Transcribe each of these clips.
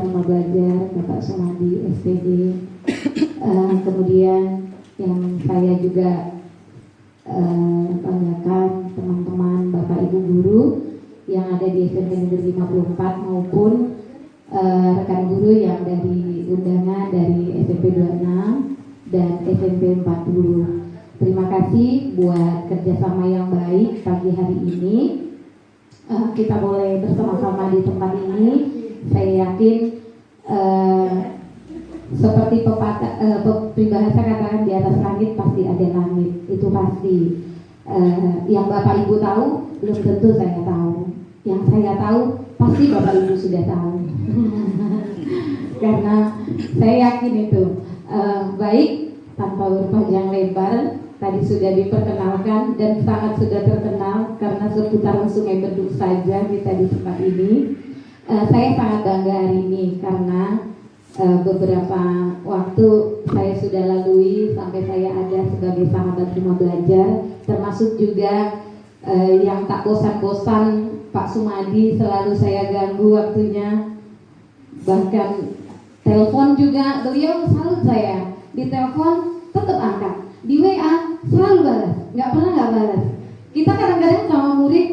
Rumah Belajar, Bapak Sumadi, SPD, kemudian yang saya juga banggakan teman-teman Bapak Ibu guru yang ada di SMP Negeri 54 maupun rekan guru yang dari undangan dari SMP 26 dan SMP 40. Terima kasih buat kerjasama yang baik pagi hari ini. Kita boleh bersama-sama di tempat ini. Saya yakin seperti peribahasa katakan di atas langit pasti ada langit, itu pasti. Yang Bapak Ibu tahu belum tentu saya tahu. Yang saya tahu pasti Bapak Ibu sudah tahu. Karena saya yakin itu. Baik, tanpa berpanjang lebar, tadi sudah diperkenalkan dan sangat sudah terkenal karena seputaran Sungai Beduk saja kita di tempat ini. Saya sangat bangga hari ini karena beberapa waktu saya sudah lalui sampai saya ada sebagai sahabat Rumah Belajar, termasuk juga yang tak bosan-bosan Pak Sumadi selalu saya ganggu waktunya, bahkan telepon juga beliau salut saya, di telepon tetap angkat, di WA selalu balas, nggak pernah nggak balas. Kita kadang-kadang sama murid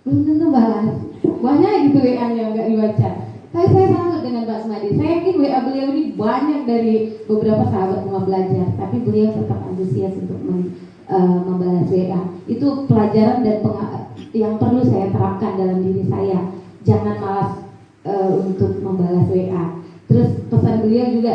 belum tentu balas, banyak gitu WA-nya nggak dibaca. Tapi saya salut dengan Pak Sumadi. Saya yakin WA beliau ini banyak dari beberapa sahabat Rumah Belajar, tapi beliau tetap antusias untuk membalas WA. Itu pelajaran dan yang perlu saya terapkan dalam diri saya. Jangan malas untuk membalas WA. Terus pesan beliau juga,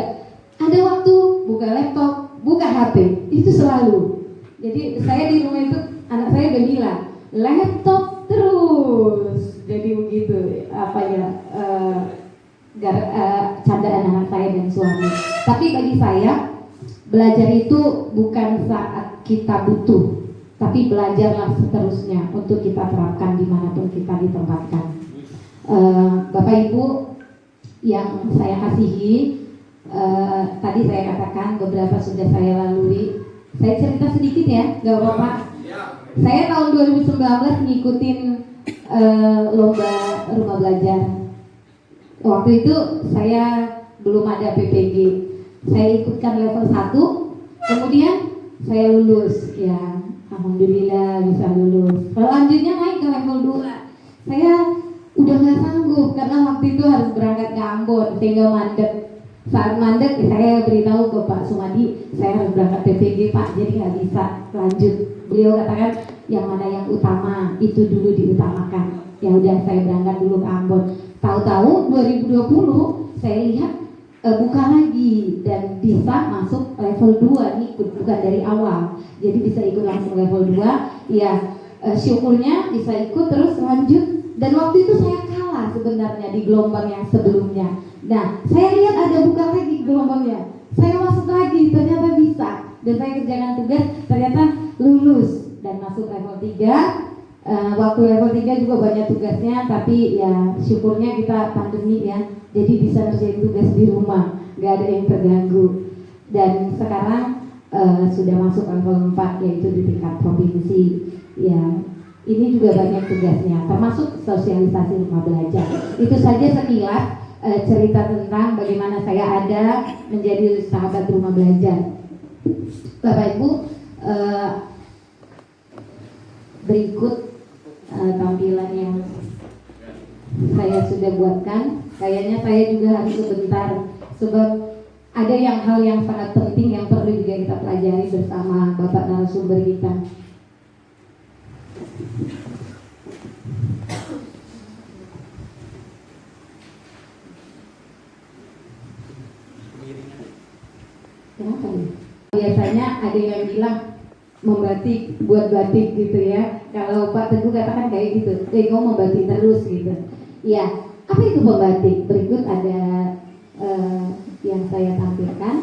ada waktu buka laptop, buka HP, itu selalu. Jadi saya di rumah itu anak saya udah bilang laptop terus. Jadi begitu candaan anak saya dan suami. Tapi bagi saya belajar itu bukan saat kita butuh, tapi belajarlah seterusnya untuk kita terapkan dimanapun kita ditempatkan. Bapak Ibu yang saya kasihi, tadi saya katakan beberapa sudah saya lalui. Saya cerita sedikit ya, gak apa-apa. Saya tahun 2019 ngikutin lomba Rumah Belajar. Waktu itu saya belum ada PPG. Saya ikutkan level 1, kemudian saya lulus. Ya, alhamdulillah bisa lulus. Selanjutnya naik ke level 2. Saya udah gak sanggup karena waktu itu harus berangkat ke Ambon sehingga mandek. Saat mandek saya beritahu ke Pak Sumadi, saya harus berangkat PPG Pak, jadi nggak bisa lanjut. Beliau katakan yang mana yang utama itu dulu diutamakan. Ya udah, saya berangkat dulu ke Ambon. Tahu-tahu 2020 saya lihat buka lagi dan bisa masuk level 2 nih, bukan dari awal. Jadi bisa ikut langsung level 2. Ya, syukurnya bisa ikut terus lanjut. Dan waktu itu saya kalah sebenarnya di gelombang yang sebelumnya. Nah, saya lihat ada buka lagi gelombangnya. Saya masuk lagi, ternyata bisa. Dan saya kerjakan tugas, ternyata lulus dan masuk level 3. Waktu level 3 juga banyak tugasnya, tapi ya syukurnya kita pandemi ya. Jadi bisa kerjain tugas di rumah, nggak ada yang terganggu. Dan sekarang sudah masuk level 4, yaitu di tingkat provinsi. Ya, ini juga banyak tugasnya, termasuk sosialisasi Rumah Belajar. Itu saja sekilas cerita tentang bagaimana saya ada menjadi sahabat Rumah Belajar. Bapak Ibu, berikut tampilan yang saya sudah buatkan. Kayaknya saya juga harus sebentar, sebab ada hal yang sangat penting yang perlu juga kita pelajari bersama Bapak narasumber kita. Kenapa nih? Biasanya ada yang bilang membatik, buat batik gitu ya. Kalau Pak Teguh katakan kayak gitu, kau membatik terus gitu. Ya, apa itu membatik? Berikut ada yang saya tampilkan.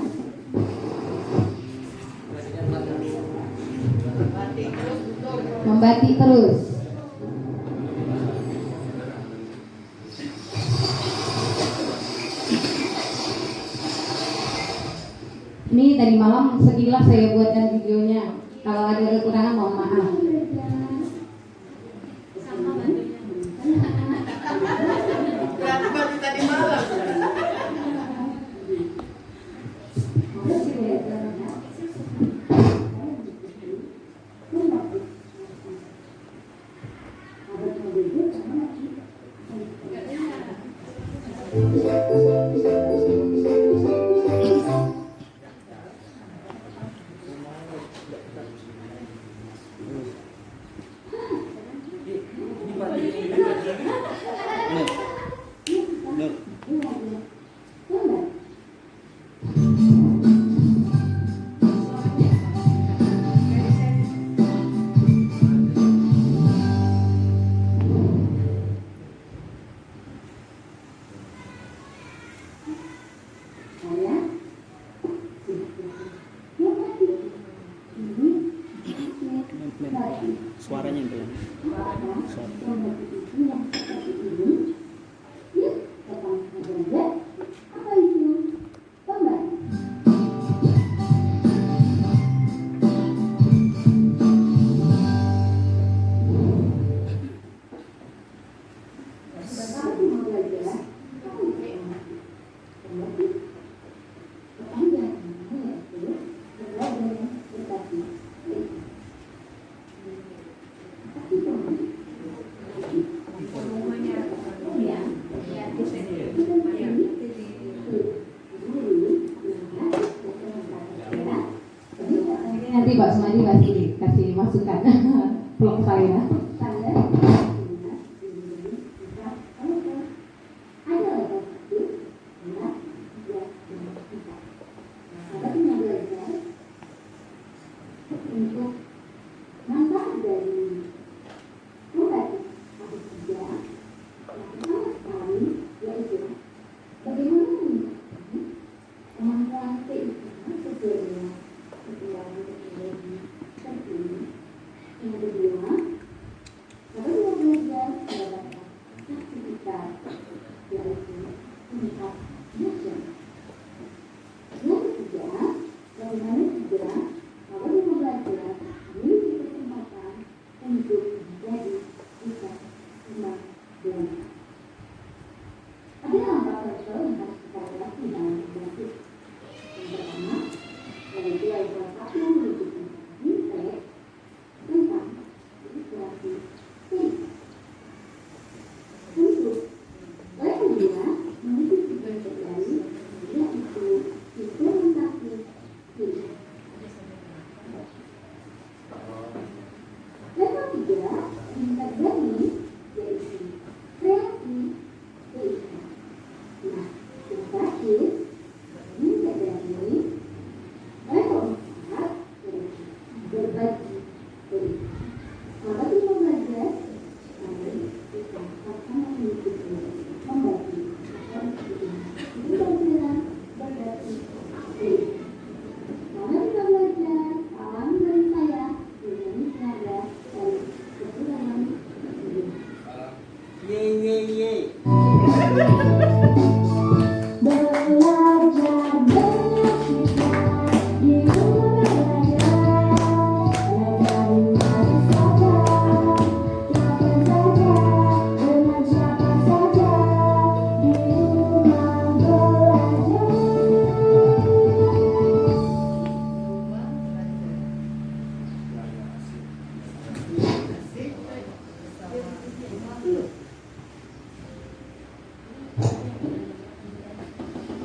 Membatik terus. Ini tadi malam sekilas saya buatkan videonya. Kalau ada kekurangan mohon maaf. Berarti baru tadi malam. Suaranya itu ya. Nanti Pak Sumadi kasih masukan vlog saya.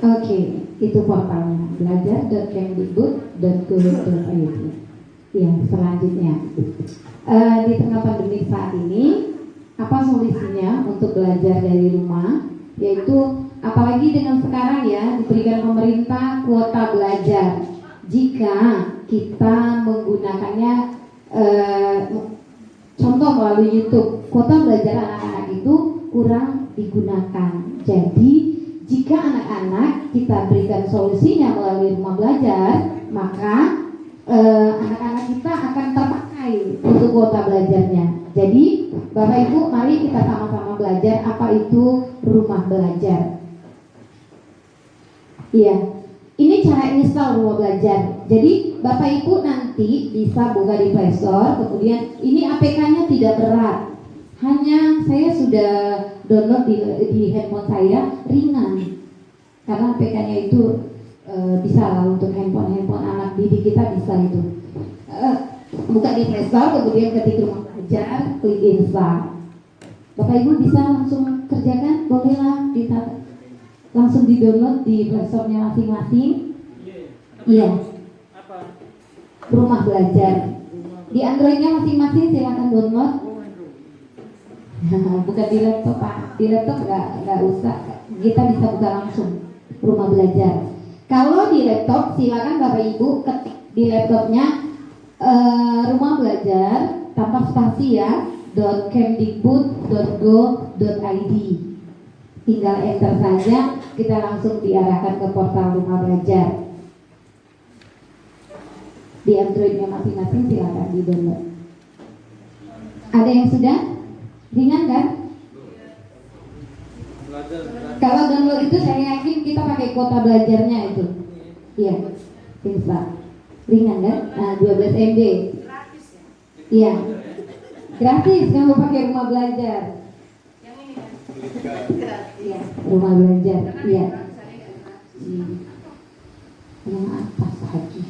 Oke, itu portalnya belajar.kemdikbud.go.id. Ya, selanjutnya di tengah pandemi saat ini, apa solusinya untuk belajar dari rumah? Yaitu apalagi dengan sekarang ya diberikan pemerintah kuota belajar. Jika kita menggunakannya contoh melalui YouTube, kuota belajar anak-anak itu kurang digunakan. Jadi jika anak-anak kita berikan solusinya melalui rumah belajar, maka anak-anak kita akan terpakai untuk kuota belajarnya. Jadi Bapak Ibu, mari kita sama-sama belajar apa itu rumah belajar. Iya, ini cara install rumah belajar. Jadi Bapak Ibu nanti bisa buka di Play Store, kemudian ini APK-nya tidak berat. Hanya saya sudah download di handphone saya, ringan. Karena APK-nya itu bisa lah untuk handphone anak didik kita, bisa itu. Buka di Play Store, kemudian ketik rumah belajar, klik install. Bapak Ibu bisa langsung kerjakan, bolehlah langsung di-download di Play Store-nya masing-masing. Iya. Rumah Belajar. Di Android-nya masing-masing silakan download. Bukan di laptop Pak. Di laptop nggak usah. Kita bisa buka langsung Rumah Belajar. Kalau di laptop silakan Bapak Ibu ketik di laptopnya Rumah Belajar tanpa spasi ya, .kemdikbud.go.id. Tinggal enter saja, kita langsung diarahkan ke portal Rumah Belajar. Di Android-nya masing-masing silakan di-download. Ada yang sudah? Ringan kan? Kalau download itu saya yakin kita pakai kuota belajarnya itu. Iya, bisa. Ringan kan? Nah, 12 MB. Iya. Gratis kamu pakai Rumah Belajar. Iya, Rumah Belajar. Iya. Yang atas lagi.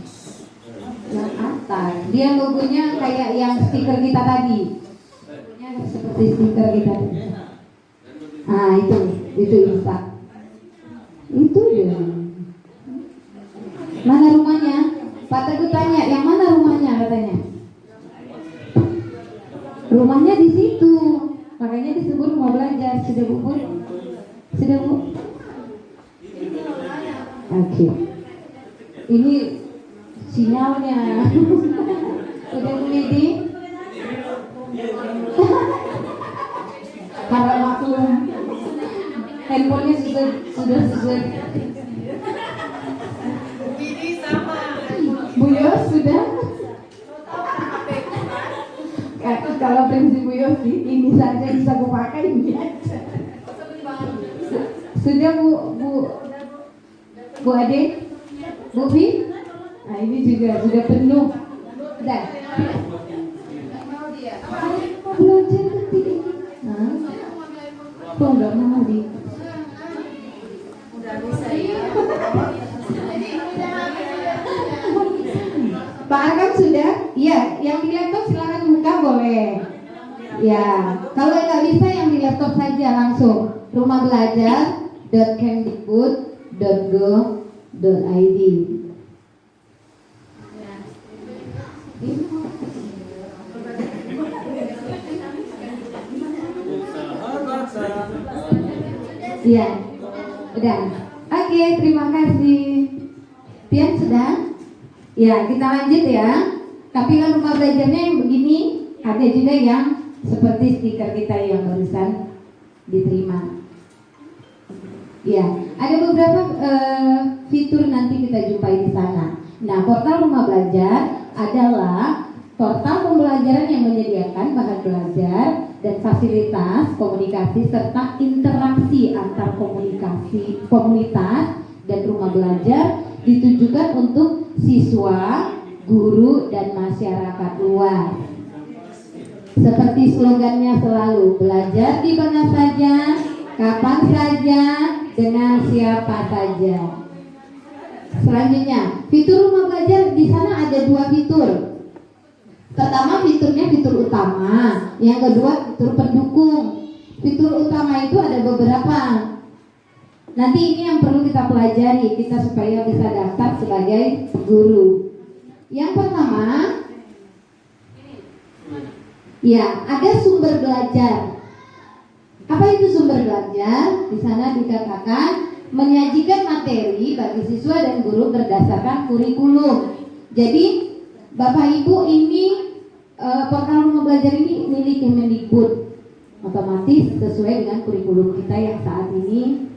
Yang atas. Dia logonya kayak yang stiker kita tadi. Logonya seperti stiker kita. Ah, itu bisa. Itu dia. Mana rumahnya? Pak Teguh tanya, yang mana rumahnya katanya? Rumahnya di situ. Makanya disebut Rumah Belajar. Sudah Bu? Sudah Bu? Oke. Ini sinyalnya. Udah mulai di harap maklum. Handphonenya sudah sesuai. Bu Yos sudah. Kalau prinsip Bu Yos sih, ini saja bisa aku pakai ini aja. Sudah Bu Ade, Bu Vi. Nah ini juga sudah penuh. Sudah. Belajar ketik ini. Nah, kok nggak mau di? Udah bisa ya. Pak Arkam sudah? Iya, yang di laptop silakan buka boleh. Ya, kalau nggak bisa yang di laptop saja langsung rumahbelajar.kemdikbud.go.id. Iya, udah. Oke, terima kasih. Pian sudah? Ya, kita lanjut ya. Tapi kan Rumah Belajarnya yang begini, ada juga yang seperti stiker kita yang barusan diterima. Ya, ada beberapa fitur nanti kita jumpai di sana. Nah, portal Rumah Belajar adalah portal pembelajaran yang menyediakan bahan belajar dan fasilitas komunikasi serta interaksi antar komunitas dan rumah belajar ditujukan untuk siswa, guru, dan masyarakat luas. Seperti slogannya selalu, belajar di mana saja, kapan saja, dengan siapa saja. Selanjutnya, fitur Rumah Belajar di sana ada 2 fitur. Pertama fiturnya fitur utama, yang kedua fitur pendukung. Fitur utama itu ada beberapa. Nanti ini yang perlu kita pelajari kita supaya bisa daftar sebagai guru. Yang pertama, ya ada sumber belajar. Apa itu sumber belajar? Di sana dikatakan menyajikan materi bagi siswa dan guru berdasarkan kurikulum. Jadi Bapak Ibu ini portal Rumah Belajar ini milik Kemendikbud, otomatis sesuai dengan kurikulum kita yang saat ini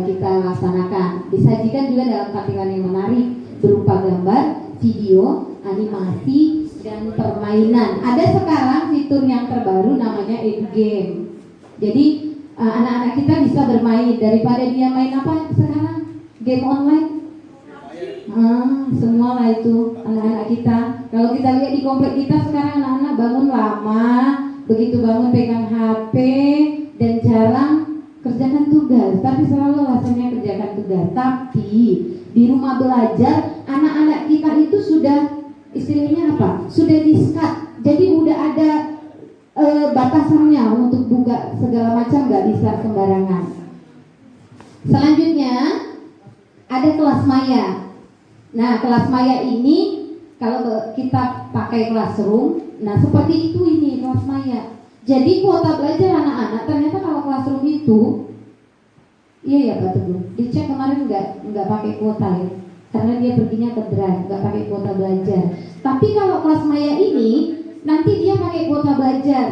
kita laksanakan. Disajikan juga dalam tampilan yang menarik berupa gambar, video, animasi, dan permainan. Ada sekarang fitur yang terbaru namanya Edu Game. Jadi anak-anak kita bisa bermain daripada dia main apa sekarang? Game online. Semua lah itu anak-anak kita. Kalau kita lihat di komplek kita sekarang anak-anak bangun lama, begitu bangun pegang HP dan jarang kerjakan tugas, tapi selalu rasanya kerjakan tugas. Tapi di Rumah Belajar anak-anak kita itu sudah istilahnya apa? Sudah di-skat. Jadi udah ada batasannya untuk buka segala macam, nggak bisa sembarangan. Selanjutnya ada kelas maya. Nah, kelas maya ini kalau kita pakai classroom, nah seperti itu ini kelas maya. Jadi kuota belajar anak-anak ternyata kalau classroom itu, iya ya Pak Teguh, dicek kemarin nggak pakai kuota ya, karena dia perginya ke drive, nggak pakai kuota belajar. Tapi kalau kelas maya ini nanti dia pakai kuota belajar,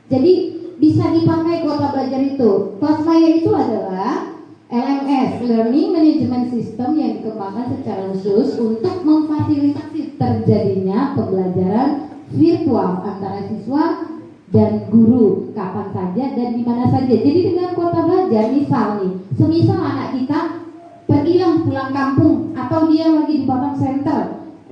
jadi bisa dipakai kuota belajar itu. Kelas maya itu adalah LMS, Learning Management System, yang dikembangkan secara khusus untuk memfasilitasi terjadinya pembelajaran virtual antara siswa dan guru kapan saja dan di mana saja. Jadi dengan kuota belajar, misal nih, semisal anak kita pergilah pulang kampung atau dia lagi di Batam Center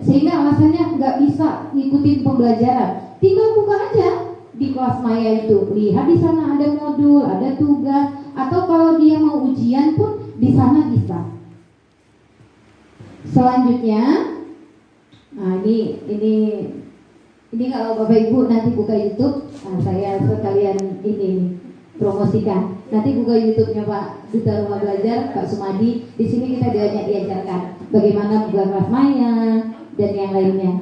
sehingga alasannya nggak bisa ngikutin pembelajaran, tinggal buka aja di kelas maya itu, lihat di sana ada modul, ada tugas, atau kalau dia mau ujian pun di sana bisa. Selanjutnya, nah ini kalau Bapak Ibu nanti buka YouTube, saya sekalian ini promosikan. Nanti buka YouTube-nya Pak Duta Rumah Belajar, Pak Sumadi. Di sini kita diajarkan bagaimana buka kelas maya dan yang lainnya.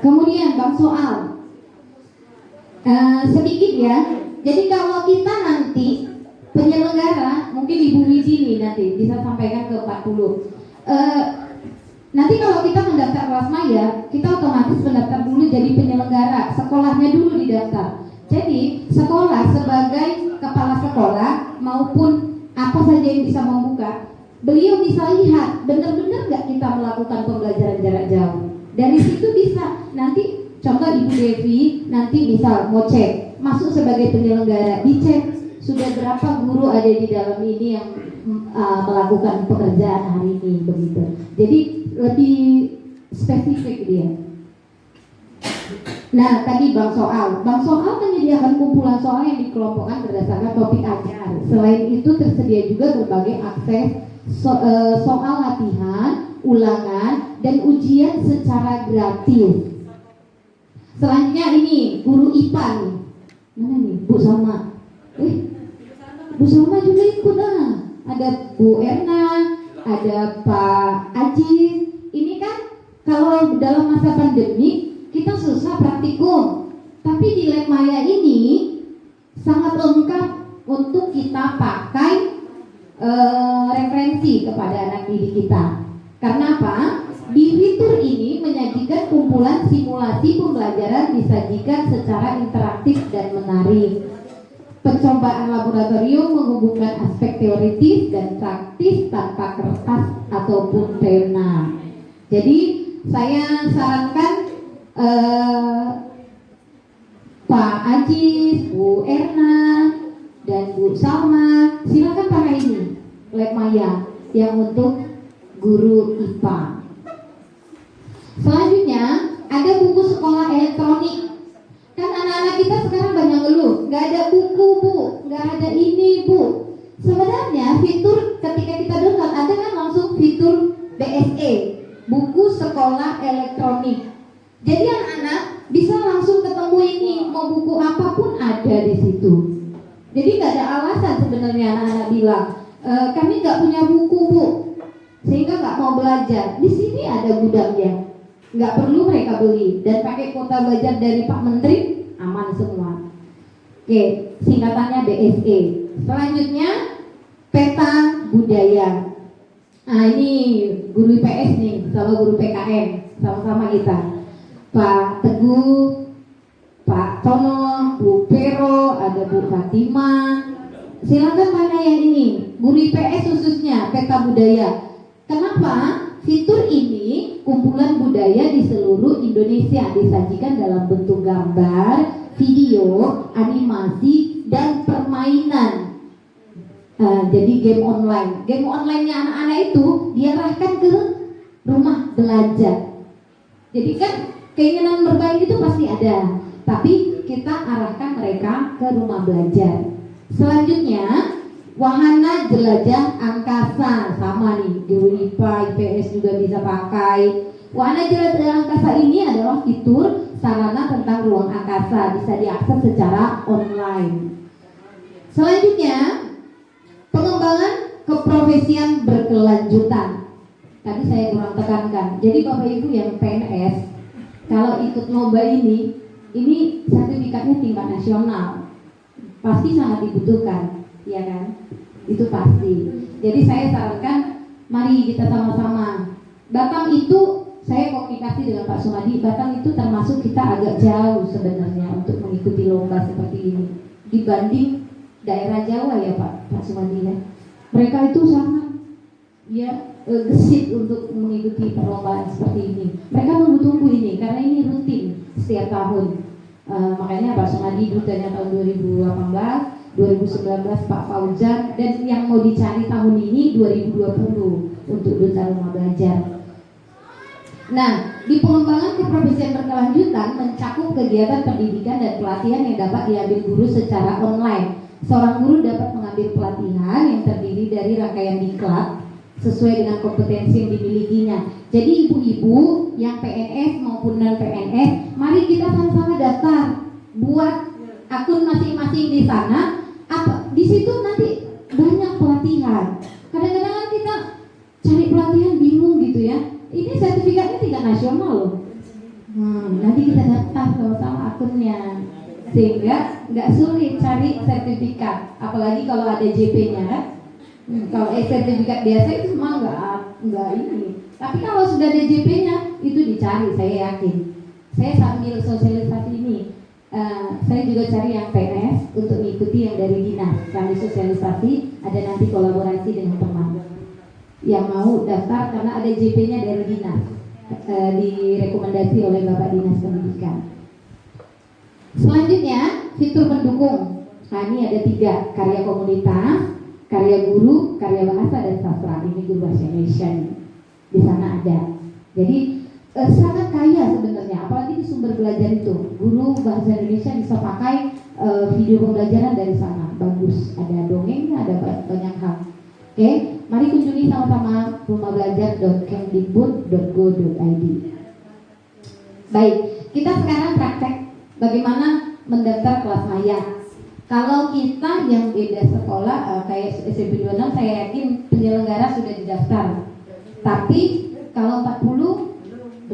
Kemudian bang soal sedikit ya. Jadi kalau kita nanti penyelenggara, mungkin Ibu Wiji nih nanti bisa sampaikan ke 40. Nanti kalau kita mendaftar kelas maya, kita otomatis mendaftar dulu jadi penyelenggara. Sekolahnya dulu didaftar. Jadi sekolah sebagai kepala sekolah maupun apa saja yang bisa membuka, beliau bisa lihat benar-benar nggak kita melakukan pembelajaran jarak jauh. Dari situ bisa nanti contoh Ibu Devi nanti bisa mau cek masuk sebagai penyelenggara, dicek sudah berapa guru ada di dalam ini yang melakukan pekerjaan hari ini begitu. Jadi lebih spesifik dia. Nah tadi bang soal menyediakan kumpulan soal yang dikelompokkan berdasarkan topik ajar. Selain itu tersedia juga berbagai akses soal latihan, ulangan, dan ujian secara gratis. Selanjutnya ini guru IPA nih. Mana nih Bu Salma? Bu Salma juga ikut Ada Bu Erna, ada Pak Aji. Ini kan kalau dalam masa pandemi kita susah praktikum, tapi di Lab Maya ini sangat lengkap untuk kita pakai referensi kepada anak didik kita. Karena apa? Di fitur ini menyajikan kumpulan simulasi pembelajaran disajikan secara interaktif dan menarik. Percobaan laboratorium menghubungkan aspek teoritis dan praktis tanpa kertas ataupun pena. Jadi saya sarankan Pak Ajis, Bu Erna, dan Bu Salma silakan pakai ini Lab Maya yang untuk guru IPA. Selanjutnya ada buku sekolah elektronik. Kan anak-anak kita sekarang banyak ngeluh, nggak ada buku Bu, nggak ada ini Bu. Sebenarnya fitur ketika kita download ada kan langsung fitur BSE, buku sekolah elektronik. Jadi anak-anak bisa langsung ketemu ini, mau buku apapun ada di situ. Jadi nggak ada alasan sebenarnya anak-anak bilang kami nggak punya buku Bu, sehingga nggak mau belajar. Di sini ada gudangnya. Nggak perlu mereka beli dan pakai kuota belajar dari Pak Menteri, aman semua. Oke, singkatannya BSE. Selanjutnya peta budaya. Nah ini guru IPS nih sama guru PKN sama-sama kita. Pak Teguh, Pak Tono, Bu Pero, ada Bu Fatima. Silakan mana yang ini, guru IPS khususnya peta budaya. Kenapa? Fitur ini kumpulan budaya di seluruh Indonesia disajikan dalam bentuk gambar, video, animasi, dan permainan. Jadi game online. Game online-nya anak-anak itu diarahkan ke rumah belajar. Jadi kan keinginan bermain itu pasti ada, tapi kita arahkan mereka ke rumah belajar. Selanjutnya wahana jelajah angkasa, sama nih guru IPA, IPS juga bisa pakai. Wahana jelajah angkasa ini adalah fitur sarana tentang ruang angkasa, bisa diakses secara online. Selanjutnya, pengembangan keprofesian berkelanjutan. Tadi saya kurang tekankan. Jadi Bapak Ibu yang PNS, kalau ikut lomba ini sertifikatnya tingkat nasional, pasti sangat dibutuhkan, ya kan? Itu pasti. Jadi saya sarankan, mari kita sama-sama. Batam itu, saya komunikasi dengan Pak Sumadi, Batam itu termasuk kita agak jauh sebenarnya untuk mengikuti lomba seperti ini dibanding daerah Jawa ya Pak Sumadi ya. Mereka itu sangat gesit untuk mengikuti perlombaan seperti ini. Mereka tunggu-tunggu ini karena ini rutin setiap tahun. Makanya Pak Sumadi dutanya tahun 2018, 2019 Pak Fauzan, dan yang mau dicari tahun ini 2020 untuk duta rumah belajar. Nah, di pengembangan keprofesian berkelanjutan mencakup kegiatan pendidikan dan pelatihan yang dapat diambil guru secara online. Seorang guru dapat mengambil pelatihan yang terdiri dari rangkaian diklat sesuai dengan kompetensi yang dimilikinya. Jadi ibu-ibu yang PNS maupun non PNS, mari kita sama-sama daftar, buat akun masing-masing di sana. Di situ nanti banyak pelatihan. Kadang-kadang kan kita cari pelatihan bingung gitu ya. Ini sertifikatnya tingkat nasional loh. Nanti kita daftar sama-sama akunnya, sehingga nggak sulit cari sertifikat. Apalagi kalau ada JP-nya kan. Kalau sertifikat biasa itu semua nggak ini. Tapi kalau sudah ada JP-nya itu dicari, saya yakin. Saya sambil sosialisasi ini. Saya juga cari yang PNS untuk mengikuti yang dari dinas. Kami sosialisasi, ada nanti kolaborasi dengan teman yang mau daftar karena ada JP-nya dari dinas, direkomendasi oleh Bapak Dinas Pendidikan. Selanjutnya, fitur pendukung. Nah, ini ada 3, karya komunitas, karya guru, karya bahasa dan sastra. Ini guru bahasa Indonesia nih. Di sana ada. Jadi sangat kaya sebenarnya, apalagi di sumber belajar itu. Guru bahasa Indonesia bisa pakai video pembelajaran dari sana, bagus. Ada dongengnya, ada banyak hal. Oke, mari kunjungi sama-sama rumahbelajar.kemdikbud.go.id. Baik, kita sekarang praktek bagaimana mendaftar kelas maya. Kalau kita yang beda sekolah kayak SMP 26, saya yakin penyelenggara sudah didaftar. Tapi kalau 40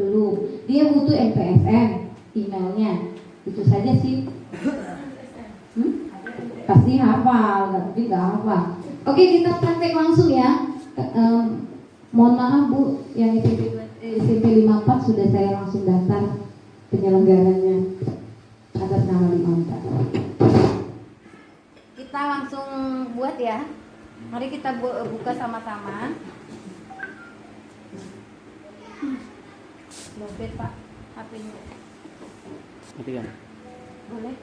belum, dia butuh NPSN, emailnya. Itu saja sih. Pasti hafal, tapi nggak hafal. Oke, kita praktek langsung ya. Mohon maaf Bu, yang SMP 54 sudah saya langsung daftar penyelenggaranya atas nama 54. Kita langsung buat ya. Mari kita buka sama-sama. Lobet Pak, HP-nya. Matikan. Boleh.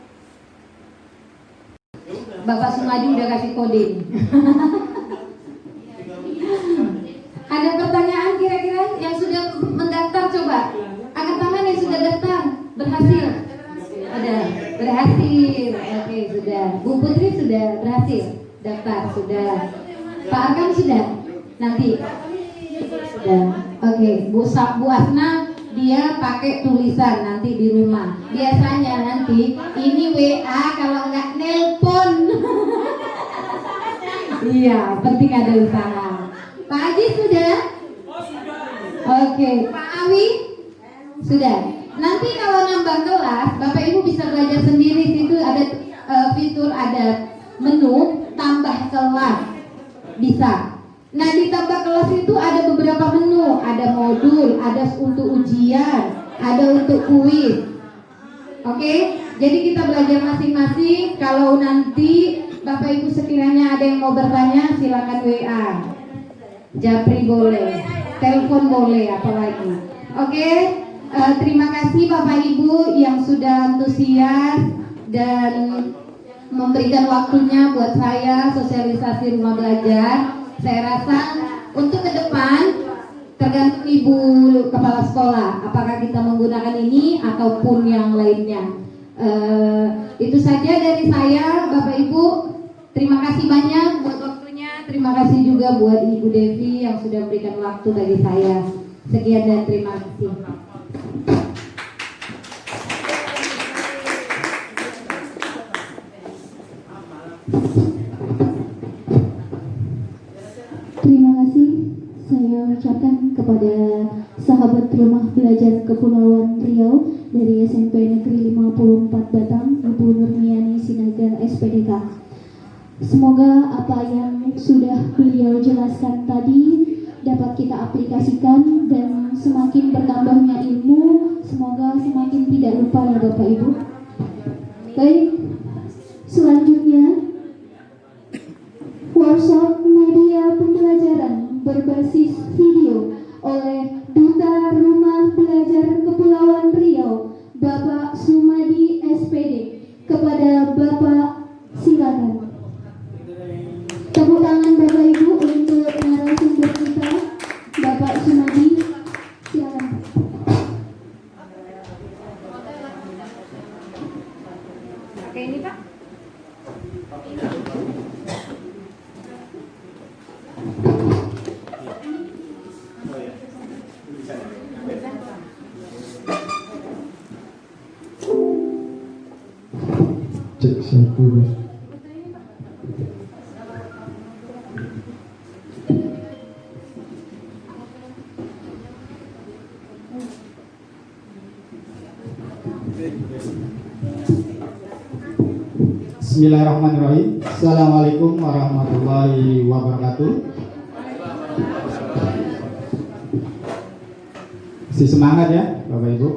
Bapak Sumadi udah kasih kode. Ada pertanyaan kira-kira yang sudah mendaftar, coba angkat tangan yang sudah daftar. Berhasil? Ada. Berhasil. Oke, sudah. Bu Putri sudah berhasil daftar, sudah. Pak Arkam sudah? Nanti sudah. Oke, Bu Asna dia pakai tulisan nanti di rumah. Biasanya nanti ini WA, kalau nggak nelpon. Iya, penting ada usaha. Pak Haji sudah? Oke, Pak Awi sudah. Nanti kalau nambah kelas, Bapak Ibu bisa belajar sendiri. Situ ada fitur, ada menu tambah kelas, bisa. Nah, di tambah kelas itu ada beberapa menu, ada modul, ada untuk ujian, ada untuk kuis. Oke, jadi kita belajar masing-masing. Kalau nanti Bapak Ibu sekiranya ada yang mau bertanya, silakan WA, Japri boleh, telepon boleh, apalagi. Oke, terima kasih Bapak Ibu yang sudah antusias dan memberikan waktunya buat saya sosialisasi rumah belajar. Saya rasa untuk ke depan tergantung Ibu Kepala Sekolah, apakah kita menggunakan ini ataupun yang lainnya. Itu saja dari saya, Bapak Ibu. Terima kasih banyak buat waktunya. Terima kasih juga buat Ibu Devi yang sudah memberikan waktu bagi saya. Sekian dan terima kasih. saya ucapkan kepada sahabat rumah belajar Kepulauan Riau dari SMP Negeri 54 Batang, Ibu Nurmiani Sinaga SPDK. Semoga apa yang sudah beliau jelaskan tadi dapat kita aplikasikan dan semakin bertambahnya ilmu, semoga semakin tidak lupa ya Bapak Ibu. Baik, selanjutnya workshop media pembelajaran berbasis video oleh Duta Rumah Belajar Kepulauan Riau, Bapak Sumadi SPD. Kepada Bapak silakan. Tepuk tangan Bapak Ibu untuk narasumber kita, Bapak Sumadi. Silakan. Oke, ini Pak. Cek satu. Bismillahirrahmanirrahim. Assalamualaikum warahmatullahi wabarakatuh. Masih semangat ya Bapak Ibu?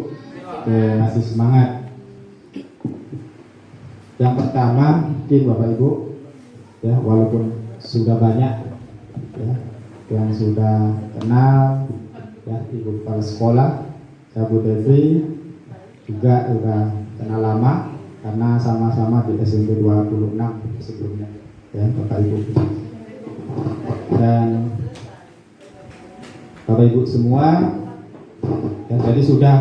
Oke, masih semangat. Yang pertama mungkin Bapak Ibu ya, walaupun sudah banyak ya yang sudah kenal ya Ibu kepala sekolah, ya Bu Devi juga sudah kenal lama karena sama-sama di SMP 26 sebelumnya ya Bapak Ibu. Dan Bapak Ibu semua ya, jadi sudah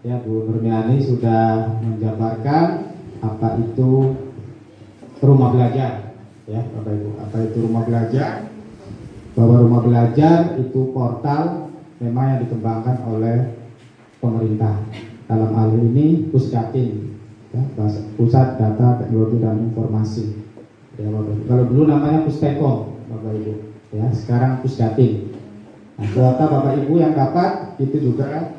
ya Bu Nurmiani sudah menjabarkan apa itu rumah belajar ya Bapak Ibu. Apa itu rumah belajar? Bahwa rumah belajar itu portal memang yang dikembangkan oleh pemerintah. Dalam hal ini Pusdatin ya, Pusat Data Teknologi dan Informasi ya Bapak Ibu. Kalau dulu namanya Pustekom Bapak Ibu ya, sekarang Pusdatin. Nah, kuota Bapak Ibu yang dapat itu juga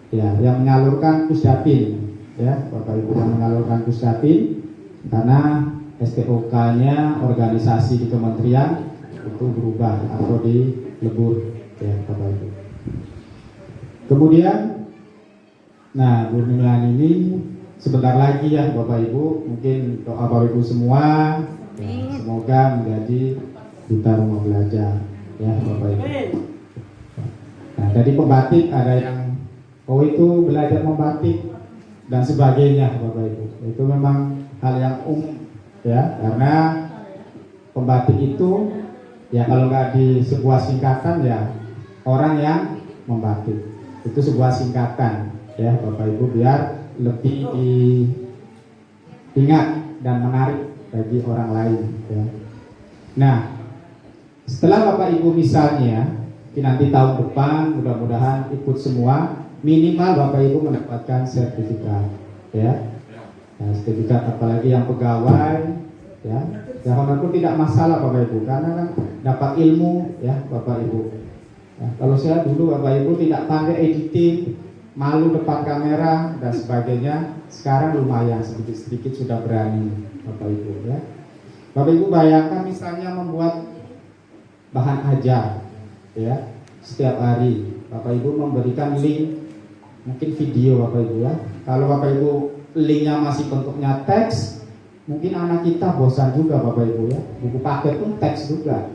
ya yang menyalurkan Pusdatin ya Bapak Ibu, yang menyalurkan Pusdatin karena STOK-nya organisasi di kementerian itu berubah atau dilebur ya Bapak Ibu. Kemudian nah Bu Nurmiani ini sebentar lagi ya Bapak Ibu, mungkin doa Bapak Ibu semua ya, semoga menjadi duta rumah belajar ya Bapak Ibu. Nah tadi pembatik ada yang itu belajar membatik dan sebagainya Bapak Ibu, itu memang hal yang umum ya, karena pembatik itu ya kalau nggak di sebuah singkatan ya orang yang membatik, itu sebuah singkatan ya Bapak Ibu, biar lebih diingat dan menarik bagi orang lain ya. Nah setelah Bapak Ibu misalnya nanti tahun depan mudah-mudahan ikut semua, minimal Bapak Ibu mendapatkan sertifikat ya. Nah, sertifikat apalagi yang pegawai ya, yang pun tidak masalah Bapak Ibu, karena kan dapat ilmu ya Bapak Ibu ya. Kalau saya dulu Bapak Ibu tidak pandai editing, malu depan kamera dan sebagainya, sekarang lumayan sedikit-sedikit sudah berani Bapak Ibu ya. Bapak Ibu bayangkan misalnya membuat bahan ajar ya, setiap hari Bapak Ibu memberikan link, mungkin video Bapak Ibu ya. Kalau Bapak Ibu linknya masih bentuknya teks, mungkin anak kita bosan juga Bapak Ibu ya. Buku paket pun teks juga.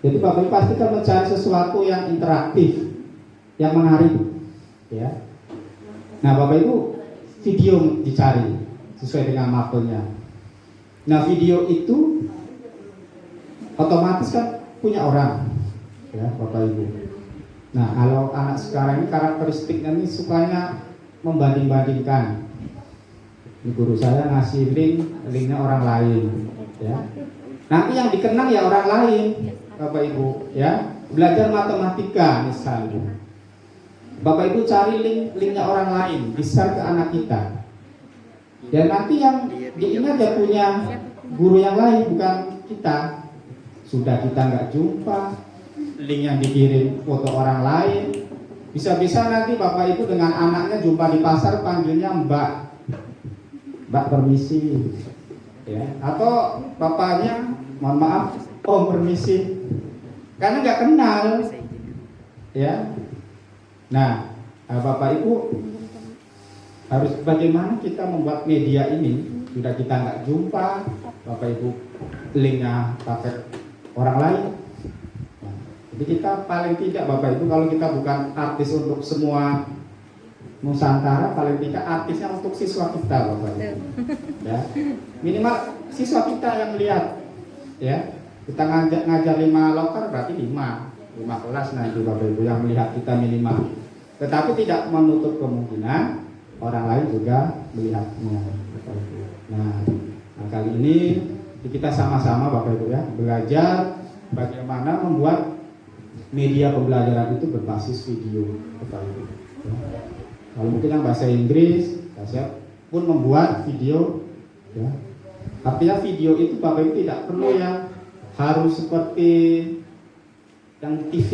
Jadi Bapak Ibu pasti akan mencari sesuatu yang interaktif, yang menarik ya. Nah Bapak Ibu video dicari sesuai dengan mapelnya. Nah video itu otomatis kan punya orang ya Bapak Ibu. Nah kalau anak sekarang ini karakteristiknya ini sukanya membanding-bandingkan. Ini guru saya ngasih linknya orang lain ya. Nanti yang dikenang ya orang lain Bapak Ibu ya. Belajar matematika misalnya, Bapak Ibu cari linknya orang lain, di-share ke anak kita. Dan nanti yang diingat ya punya guru yang lain, bukan kita. Sudah kita nggak jumpa, link yang dikirim foto orang lain. Bisa-bisa nanti bapak ibu dengan anaknya jumpa di pasar panggilnya mbak, mbak permisi, ya. Atau bapaknya mohon maaf, om permisi, karena nggak kenal, ya. Nah, bapak ibu harus bagaimana kita membuat media ini. Sudah kita nggak jumpa, bapak ibu linknya pakai orang lain. Jadi kita paling tidak bapak ibu, kalau kita bukan artis untuk semua Nusantara, paling tidak artisnya untuk siswa kita bapak ibu. Ya, minimal siswa kita yang lihat, ya. Kita ngajar 5 loker berarti 5 kelas nanti bapak ibu yang melihat kita minimal. Tetapi tidak menutup kemungkinan orang lain juga melihatnya bapak ibu. Nah, kali ini kita sama-sama bapak ibu ya belajar bagaimana membuat media pembelajaran itu berbasis video, Bapak Ibu. Kalau mungkin yang bahasa Inggris, saya pun membuat video, ya. Artinya video itu Bapak Ibu tidak perlu yang harus seperti yang TV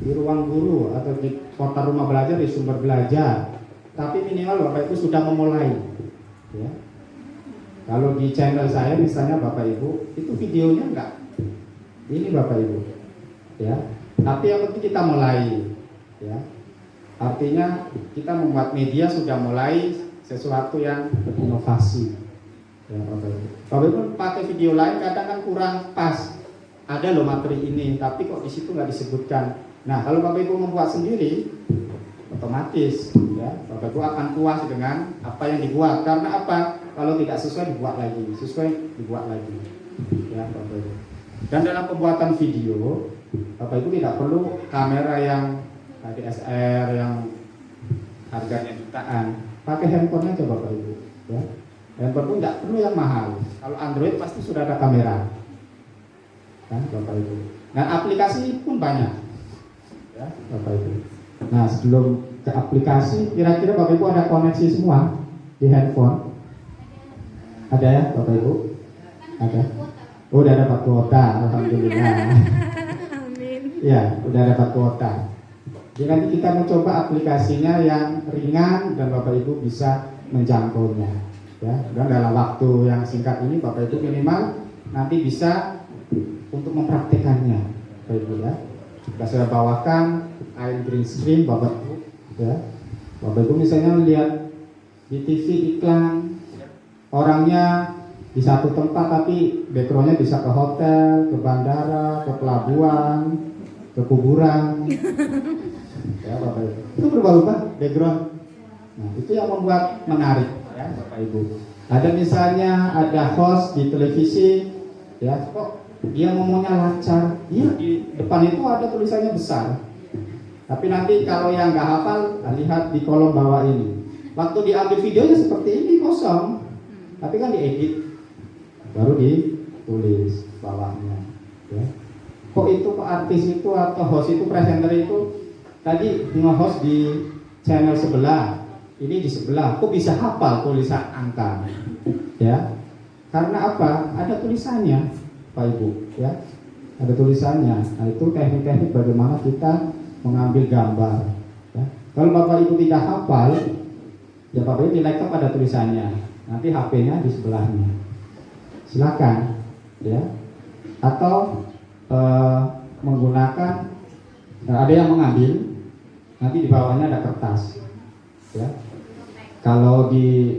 di ruang guru atau di portal rumah belajar, di sumber belajar. Tapi minimal Bapak Ibu sudah memulai, ya. Kalau di channel saya misalnya Bapak Ibu itu videonya enggak, ini Bapak Ibu. Ya, tapi yang penting kita mulai, ya. Artinya kita membuat media sudah mulai sesuatu yang berinovasi. Ya, Bapak Ibu pakai video lain kadang kan kurang pas. Ada loh materi ini, tapi kok di situ nggak disebutkan. Nah, kalau Bapak Ibu membuat sendiri, otomatis, ya, Bapak Ibu akan puas dengan apa yang dibuat. Karena apa? Kalau tidak sesuai dibuat lagi, sesuai dibuat lagi. Ya, Bapak Ibu. Dan dalam pembuatan video, Bapak Ibu tidak perlu kamera yang DSLR yang harganya jutaan. Pakai handphone aja Bapak Ibu, ya. Handphone pun tidak perlu yang mahal. Kalau Android pasti sudah ada kamera, kan Bapak Ibu. Dan aplikasi pun banyak, ya Bapak Ibu. Nah, sebelum ke aplikasi, kira-kira Bapak Ibu ada koneksi semua di handphone? Ada ya Bapak Ibu? Ada. Oh, udah dapat kuota, alhamdulillah. Ya, udah dapat kuota. Jadi nanti kita mencoba aplikasinya yang ringan dan Bapak Ibu bisa menjangkaunya. Ya, dan dalam waktu yang singkat ini Bapak Ibu minimal nanti bisa untuk mempraktekannya, Bapak Ibu ya. Sudah saya bawakan air green screen Bapak Ibu, ya. Bapak Ibu misalnya lihat di TV iklan, orangnya di satu tempat tapi backgroundnya bisa ke hotel, ke bandara, ke pelabuhan, ke kuburan, ya Bapak Ibu. Itu berubah-ubah background. Nah, itu yang membuat menarik, ya Bapak Ibu. Ada misalnya ada host di televisi, ya kok dia ngomongnya lancar, dia di depan itu ada tulisannya besar. Tapi nanti kalau yang nggak hafal, lihat di kolom bawah ini. Waktu diambil videonya seperti ini kosong, tapi kan diedit, baru ditulis bawahnya. Ya. Kok itu kok artis itu atau host itu presenter itu tadi nge-host di channel sebelah, ini di sebelah, kok bisa hafal tulisan angka? Ya, karena apa? Ada tulisannya, Pak Ibu. Ya, ada tulisannya. Nah itu teknik-teknik bagaimana kita mengambil gambar. Ya. Kalau Bapak Ibu tidak hafal, ya Bapak Ibu di laptop ada tulisannya. Nanti HP-nya di sebelahnya. Silakan, ya. Atau menggunakan, ada yang mengambil, nanti di bawahnya ada kertas, ya. Kalau di